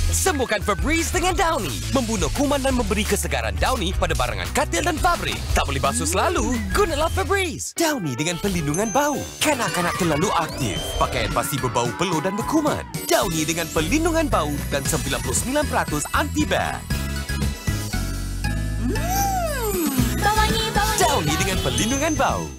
Sembuhkan Febreze dengan Downy. Membunuh kuman dan memberi kesegaran Downy pada barangan katil dan pabrik. Tak boleh basuh selalu? Gunalah Febreze. Downy dengan perlindungan bau. Kanak-kanak terlalu aktif. Pakaian pasti berbau peluh dan berkuman. Downy dengan perlindungan bau dan 99% anti-bak. Downy dengan perlindungan bau.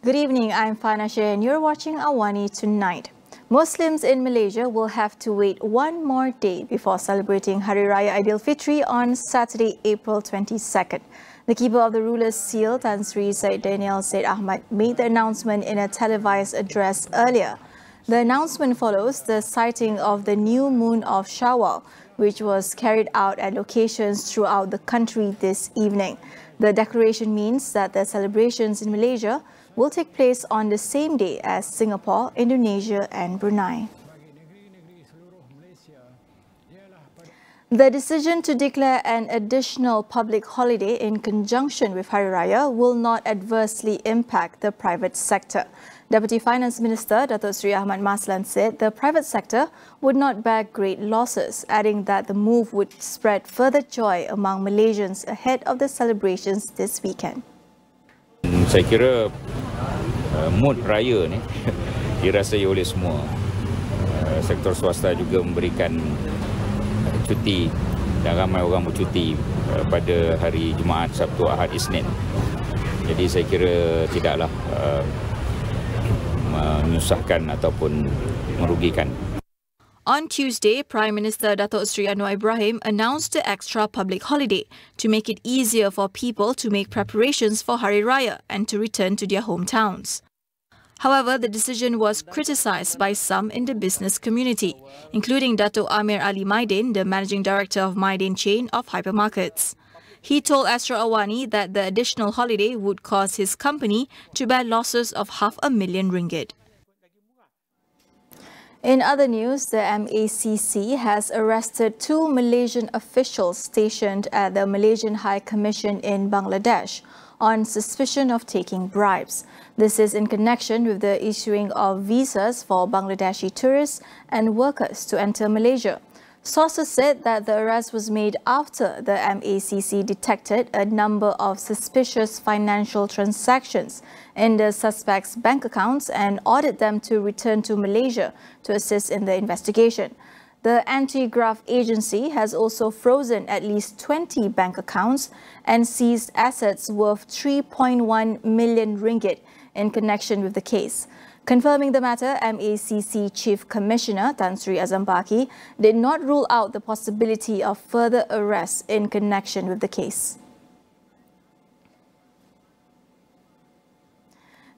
Good evening, I'm Fanashe and you're watching AWANI tonight. Muslims in Malaysia will have to wait one more day before celebrating Hari Raya Aidilfitri on Saturday, April 22nd. The keeper of the ruler's seal, Tan Sri Syed Daniel Said Ahmad, made the announcement in a televised address earlier. The announcement follows the sighting of the new moon of Shawwal, which was carried out at locations throughout the country this evening. The declaration means that the celebrations in Malaysia will take place on the same day as Singapore, Indonesia and Brunei. The decision to declare an additional public holiday in conjunction with Hari Raya will not adversely impact the private sector. Deputy Finance Minister Datuk Sri Ahmad Maslan said the private sector would not bear great losses, adding that the move would spread further joy among Malaysians ahead of the celebrations this weekend. Saya kira mood raya ni dirasai oleh semua. Sektor swasta juga memberikan cuti dan ramai orang bercuti pada hari Jumaat, Sabtu, Ahad, Isnin. Jadi saya kira tidaklah menyusahkan ataupun merugikan. On Tuesday, Prime Minister Datuk Sri Anwar Ibrahim announced the extra public holiday to make it easier for people to make preparations for Hari Raya and to return to their hometowns. However, the decision was criticised by some in the business community, including Datuk Amir Ali Maidin, the Managing Director of Maidin chain of hypermarkets. He told Astro AWANI that the additional holiday would cause his company to bear losses of RM500,000. In other news, the MACC has arrested 2 Malaysian officials stationed at the Malaysian High Commission in Bangladesh on suspicion of taking bribes. This is in connection with the issuing of visas for Bangladeshi tourists and workers to enter Malaysia. Sources said that the arrest was made after the MACC detected a number of suspicious financial transactions in the suspects' bank accounts and ordered them to return to Malaysia to assist in the investigation. The anti-graft agency has also frozen at least 20 bank accounts and seized assets worth RM3.1 million in connection with the case. Confirming the matter, MACC Chief Commissioner Tan Sri Azam Baki did not rule out the possibility of further arrests in connection with the case.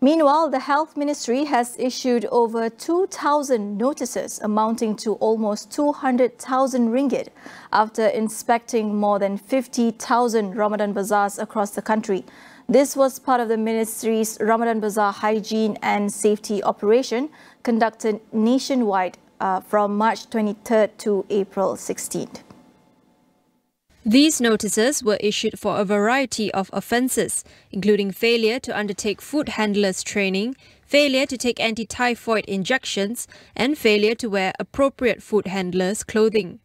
Meanwhile, the Health Ministry has issued over 2,000 notices amounting to almost RM200,000 after inspecting more than 50,000 Ramadan bazaars across the country. This was part of the Ministry's Ramadan Bazaar Hygiene and Safety operation conducted nationwide from March 23rd to April 16th. These notices were issued for a variety of offences, including failure to undertake food handlers training, failure to take anti-typhoid injections, and failure to wear appropriate food handlers' clothing.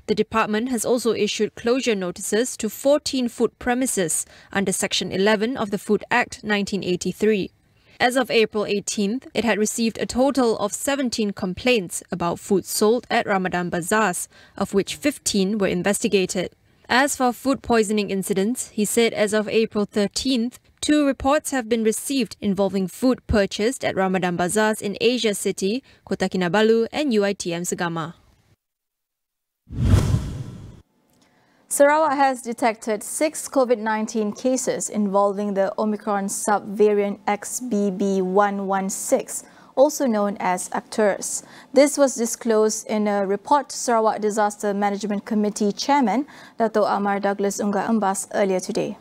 The department has also issued closure notices to 14 food premises under Section 11 of the Food Act 1983. As of April 18th, it had received a total of 17 complaints about food sold at Ramadan bazaars, of which 15 were investigated. As for food poisoning incidents, he said as of April 13th, 2 reports have been received involving food purchased at Ramadan bazaars in Asia City, Kota Kinabalu and UiTM Segama. Sarawak has detected 6 COVID-19 cases involving the Omicron subvariant XBB.1.16, also known as Arcturus. This was disclosed in a report to Sarawak Disaster Management Committee Chairman Dato' Amar Douglas Unggah Embas earlier today.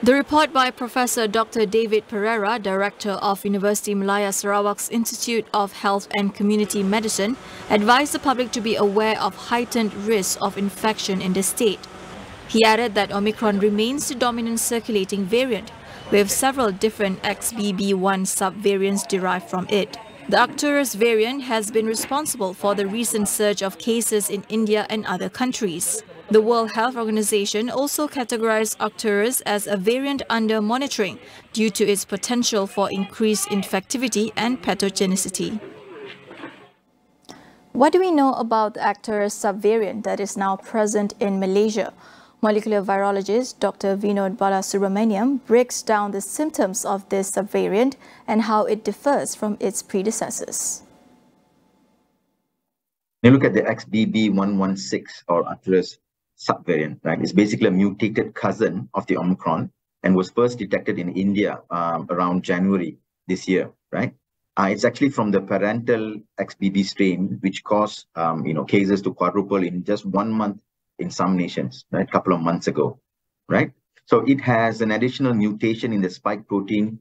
The report by Professor Dr. David Pereira, Director of University Malaya Sarawak's Institute of Health and Community Medicine, advised the public to be aware of heightened risk of infection in the state. He added that Omicron remains the dominant circulating variant, with several different XBB.1 subvariants derived from it. The Arcturus variant has been responsible for the recent surge of cases in India and other countries. The World Health Organization also categorized Arcturus as a variant under monitoring due to its potential for increased infectivity and pathogenicity. What do we know about the Arcturus subvariant that is now present in Malaysia? Molecular virologist Dr. Vinod breaks down the symptoms of this subvariant and how it differs from its predecessors. When you look at the XBB.1.1.6 or Arcturus subvariant, right? It's basically a mutated cousin of the Omicron and was first detected in India around January this year, right? It's actually from the parental XBB strain, which caused cases to quadruple in just 1 month in some nations, right? A couple of months ago, right? So it has an additional mutation in the spike protein,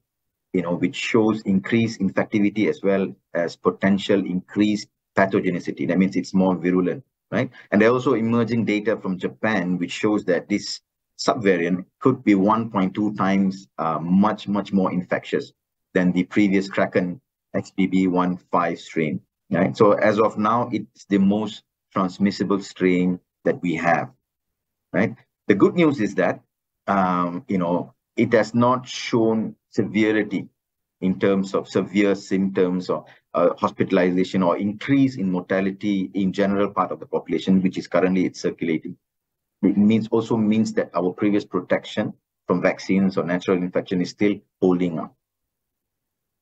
which shows increased infectivity as well as potential increased pathogenicity. That means it's more virulent, right? And there are also emerging data from Japan, which shows that this subvariant could be 1.2 times much more infectious than the previous Kraken XBB.1.5 strain, right? So as of now, it's the most transmissible strain that we have, right? The good news is that, it has not shown severity in terms of severe symptoms or hospitalization or increase in mortality in general part of the population, which is currently it's circulating. It also means that our previous protection from vaccines or natural infection is still holding up.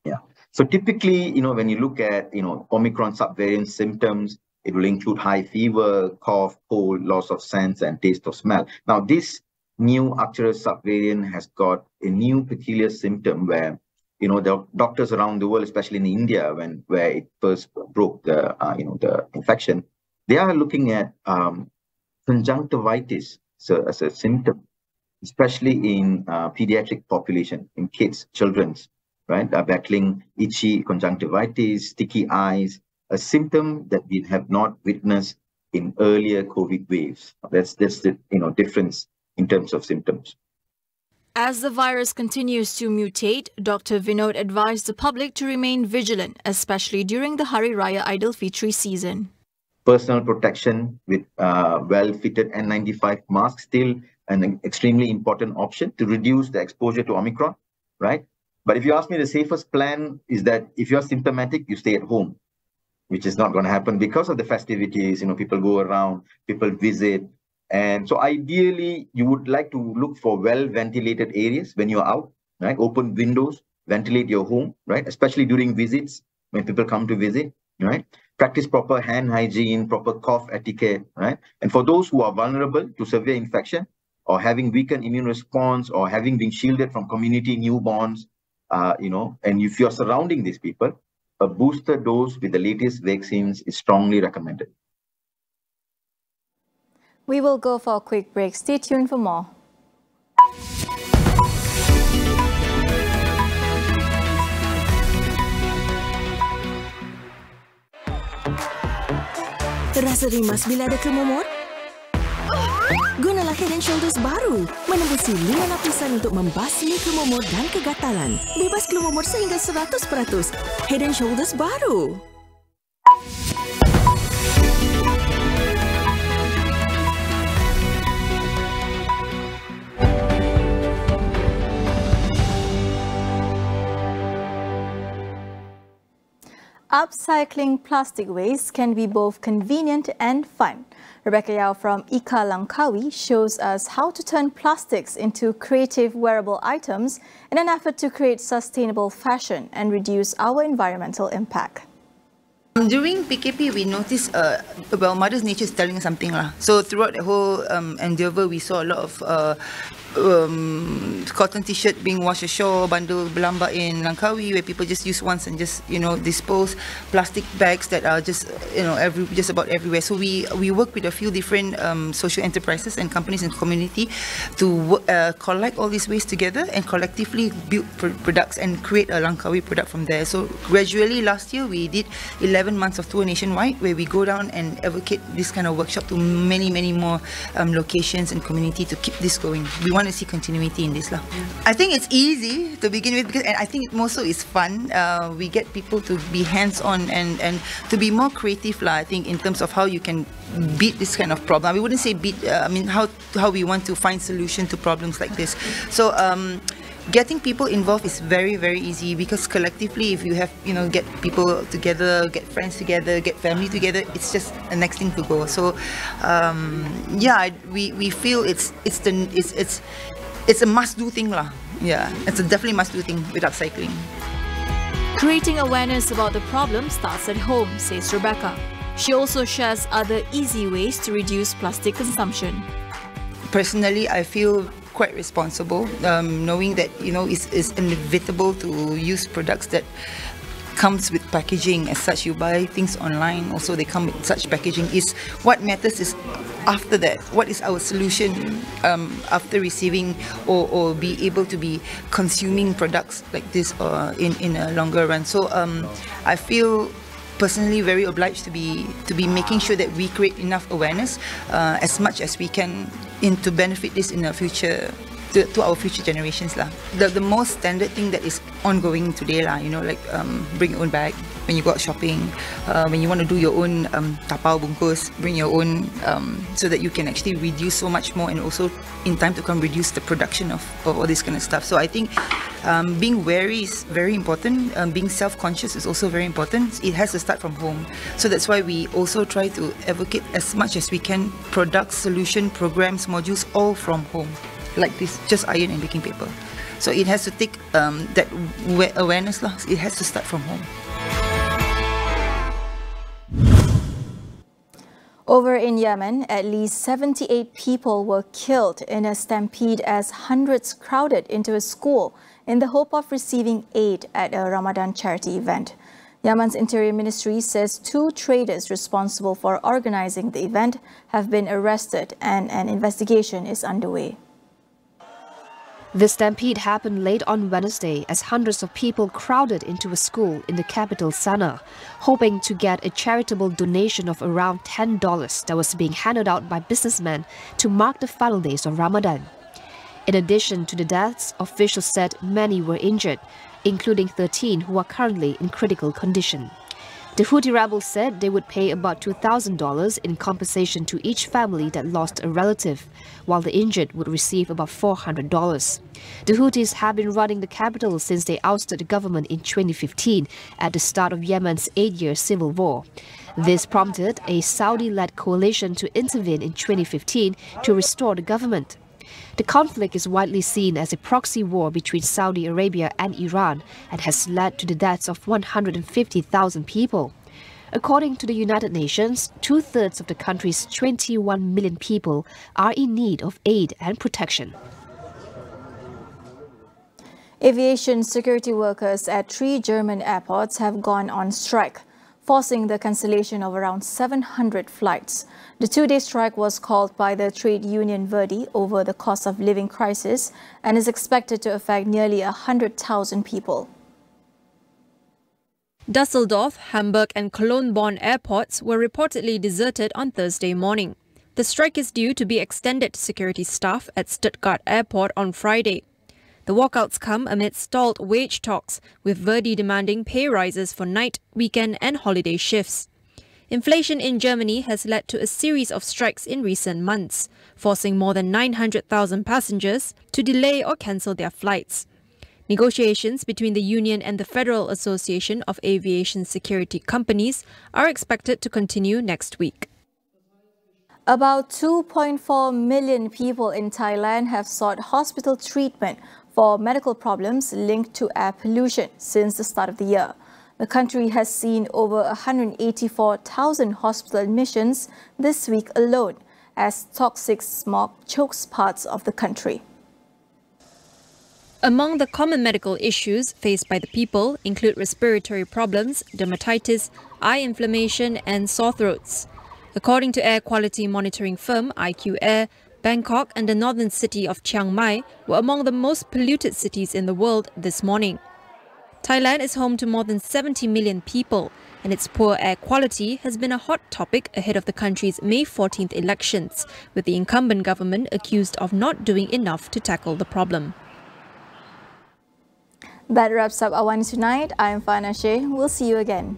Yeah. So typically, when you look at, Omicron subvariant symptoms, it will include high fever, cough, cold, loss of sense and taste of smell. Now, this new Arcturus subvariant has got a new peculiar symptom where, the doctors around the world, especially in India, where it first broke the, the infection, they are looking at conjunctivitis as a symptom, especially in pediatric population, in kids, children's, right, are battling itchy conjunctivitis, sticky eyes, a symptom that we have not witnessed in earlier COVID waves. That's the difference in terms of symptoms. As the virus continues to mutate, Dr. Vinod advised the public to remain vigilant, especially during the Hari Raya Idul Fitri season. Personal protection with well-fitted N95 masks still an extremely important option to reduce the exposure to Omicron, right? But if you ask me, the safest plan is that if you're symptomatic, you stay at home, which is not going to happen because of the festivities. People go around, people visit. And so ideally, you would like to look for well-ventilated areas when you're out, right? Open windows, ventilate your home, right? Especially during visits, when people come to visit, right? Practice proper hand hygiene, proper cough etiquette, right? And for those who are vulnerable to severe infection or having weakened immune response or having been shielded from community newborns, and if you're surrounding these people, a booster dose with the latest vaccines is strongly recommended. We will go for a quick break. Stay tuned for more. Terasa rimas bila ada kemumur? Gunalah Head & Shoulders baru. Menembusi 5 lapisan untuk membasmi kemumur dan kegatalan. Bebas kemumur sehingga 100%. Head & Shoulders baru. Upcycling plastic waste can be both convenient and fun. Rebecca Yao from Ika Langkawi shows us how to turn plastics into creative wearable items in an effort to create sustainable fashion and reduce our environmental impact. During PKP, we noticed, Mother's Nature is telling us something. So throughout the whole endeavour, we saw a lot of cotton t-shirt being washed ashore, bundle belamba in Langkawi, where people just use once and just, dispose. Plastic bags that are just, just about everywhere. So we work with a few different social enterprises and companies in the community to collect all these waste together and collectively build products and create a Langkawi product from there. So gradually last year we did 11 months of tour nationwide, where we go down and advocate this kind of workshop to many more locations and community to keep this going. We want to see continuity in this. I think it's easy to begin with, and I think more so it's fun. We get people to be hands-on and to be more creative, I think, in terms of how you can beat this kind of problem. We wouldn't say beat, how we want to find solution to problems like this. So getting people involved is very easy, because collectively, if you have, get people together, get friends together, get family together, it's just the next thing to go. So we feel it's a must-do thing lah. Yeah, it's a definitely must-do thing with upcycling. Creating awareness about the problem starts at home, says Rebecca. She also shares other easy ways to reduce plastic consumption. Personally, I feel quite responsible, knowing that it's inevitable to use products that comes with packaging. As such, you buy things online, also they come with such packaging. What matters is after that, what is our solution after receiving or be able to be consuming products like this in a longer run. So I feel personally very obliged to be making sure that we create enough awareness as much as we can to benefit this in the future, to our future generations lah. The most standard thing that is ongoing today lah, bring your own bag when you go out shopping, when you want to do your own tapau bungkus, bring your own, so that you can actually reduce so much more, and also in time to come reduce the production of all this kind of stuff. So I think being wary is very important. Being self-conscious is also very important. It has to start from home. So that's why we also try to advocate as much as we can products, solution, programs, modules, all from home. Like this, just iron and baking paper. So it has to take that awareness. It has to start from home. Over in Yemen, at least 78 people were killed in a stampede as hundreds crowded into a school in the hope of receiving aid at a Ramadan charity event. Yemen's Interior Ministry says 2 traders responsible for organizing the event have been arrested and an investigation is underway. The stampede happened late on Wednesday as hundreds of people crowded into a school in the capital Sana'a, hoping to get a charitable donation of around $10 that was being handed out by businessmen to mark the final days of Ramadan. In addition to the deaths, officials said many were injured, including 13 who are currently in critical condition. The Houthi rebels said they would pay about $2,000 in compensation to each family that lost a relative, while the injured would receive about $400. The Houthis have been running the capital since they ousted the government in 2015 at the start of Yemen's 8-year civil war. This prompted a Saudi-led coalition to intervene in 2015 to restore the government. The conflict is widely seen as a proxy war between Saudi Arabia and Iran and has led to the deaths of 150,000 people. According to the United Nations, 2/3 of the country's 21 million people are in need of aid and protection. Aviation security workers at 3 German airports have gone on strike, forcing the cancellation of around 700 flights. The 2-day strike was called by the trade union Verdi over the cost of living crisis and is expected to affect nearly 100,000 people. Dusseldorf, Hamburg and Cologne-Bonn airports were reportedly deserted on Thursday morning. The strike is due to be extended to security staff at Stuttgart Airport on Friday. The walkouts come amid stalled wage talks, with Verdi demanding pay rises for night, weekend and holiday shifts. Inflation in Germany has led to a series of strikes in recent months, forcing more than 900,000 passengers to delay or cancel their flights. Negotiations between the union and the Federal Association of Aviation Security Companies are expected to continue next week. About 2.4 million people in Thailand have sought hospital treatment for medical problems linked to air pollution since the start of the year. The country has seen over 184,000 hospital admissions this week alone, as toxic smog chokes parts of the country. Among the common medical issues faced by the people include respiratory problems, dermatitis, eye inflammation and sore throats. According to air quality monitoring firm IQ Air, Bangkok and the northern city of Chiang Mai were among the most polluted cities in the world this morning. Thailand is home to more than 70 million people, and its poor air quality has been a hot topic ahead of the country's May 14th elections, with the incumbent government accused of not doing enough to tackle the problem. That wraps up AWANI Tonight. I'm Fana Sheh. We'll see you again.